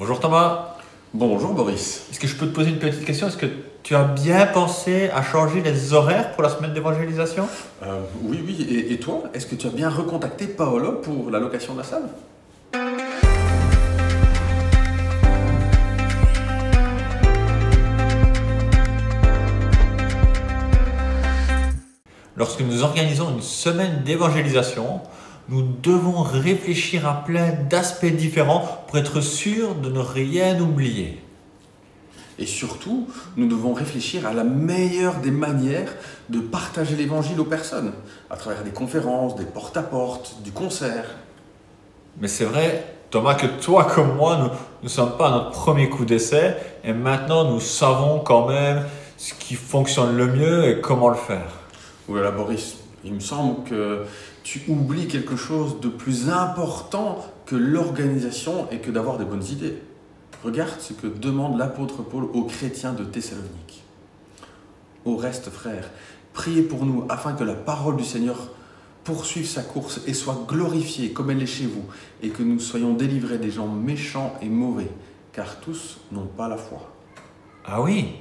Bonjour Thomas, Bonjour Boris. est-ce que je peux te poser une petite question? Est-ce que tu as bien pensé à changer les horaires pour la semaine d'évangélisation? Oui, et toi, est-ce que tu as bien recontacté Paolo pour la location de la salle? Lorsque nous organisons une semaine d'évangélisation, nous devons réfléchir à plein d'aspects différents pour être sûrs de ne rien oublier. Et surtout, nous devons réfléchir à la meilleure des manières de partager l'évangile aux personnes, à travers des conférences, des porte-à-porte, du concert. Mais c'est vrai, Thomas, que toi comme moi, nous ne sommes pas à notre premier coup d'essai et maintenant nous savons quand même ce qui fonctionne le mieux et comment le faire. Voilà Boris, il me semble que tu oublies quelque chose de plus important que l'organisation et que d'avoir des bonnes idées. Regarde ce que demande l'apôtre Paul aux chrétiens de Thessalonique. Au reste, frères, priez pour nous afin que la parole du Seigneur poursuive sa course et soit glorifiée comme elle est chez vous, et que nous soyons délivrés des gens méchants et mauvais, car tous n'ont pas la foi. Ah oui,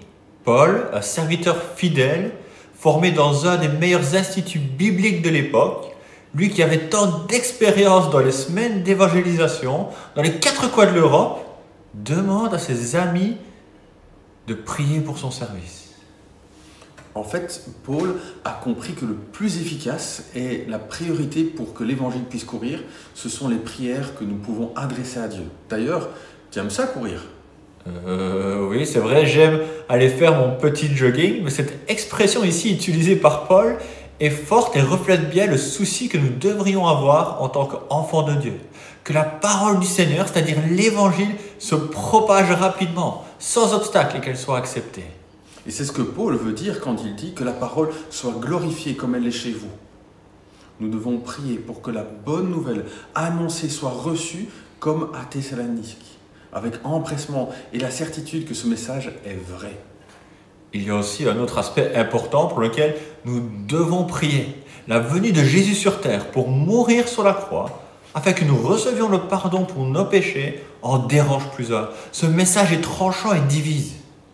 Paul, un serviteur fidèle, formé dans un des meilleurs instituts bibliques de l'époque, lui qui avait tant d'expérience dans les semaines d'évangélisation, dans les quatre coins de l'Europe, demande à ses amis de prier pour son service. En fait, Paul a compris que le plus efficace et la priorité pour que l'évangile puisse courir, ce sont les prières que nous pouvons adresser à Dieu. D'ailleurs, tu aimes ça courir? Oui, c'est vrai, j'aime aller faire mon petit jogging, mais cette expression ici utilisée par Paul est forte et reflète bien le souci que nous devrions avoir en tant qu'enfants de Dieu. Que la parole du Seigneur, c'est-à-dire l'évangile, se propage rapidement, sans obstacle et qu'elle soit acceptée. Et c'est ce que Paul veut dire quand il dit que la parole soit glorifiée comme elle est chez vous. Nous devons prier pour que la bonne nouvelle annoncée soit reçue comme à Thessalonique, avec empressement et la certitude que ce message est vrai. Il y a aussi un autre aspect important pour lequel nous devons prier. La venue de Jésus sur terre pour mourir sur la croix, afin que nous recevions le pardon pour nos péchés, en dérange plusieurs. Ce message est tranchant et divise.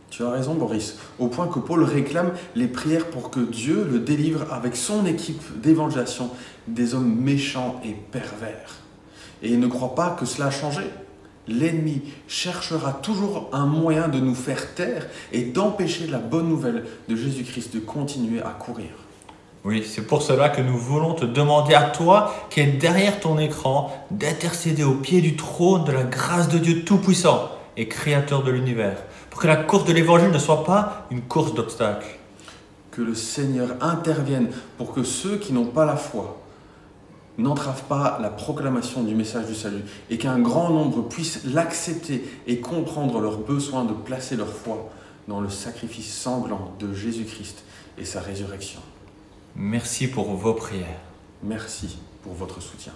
Tu as raison Boris, au point que Paul réclame les prières pour que Dieu le délivre avec son équipe d'évangélisation des hommes méchants et pervers. Et il ne croit pas que cela a changé. L'ennemi cherchera toujours un moyen de nous faire taire et d'empêcher la bonne nouvelle de Jésus-Christ de continuer à courir. Oui, c'est pour cela que nous voulons te demander à toi, qui es derrière ton écran, d'intercéder au pied du trône de la grâce de Dieu Tout-Puissant et Créateur de l'univers, pour que la course de l'Évangile ne soit pas une course d'obstacles. Que le Seigneur intervienne pour que ceux qui n'ont pas la foi n'entravent pas la proclamation du message du salut et qu'un grand nombre puisse l'accepter et comprendre leur besoin de placer leur foi dans le sacrifice sanglant de Jésus-Christ et sa résurrection. Merci pour vos prières. Merci pour votre soutien.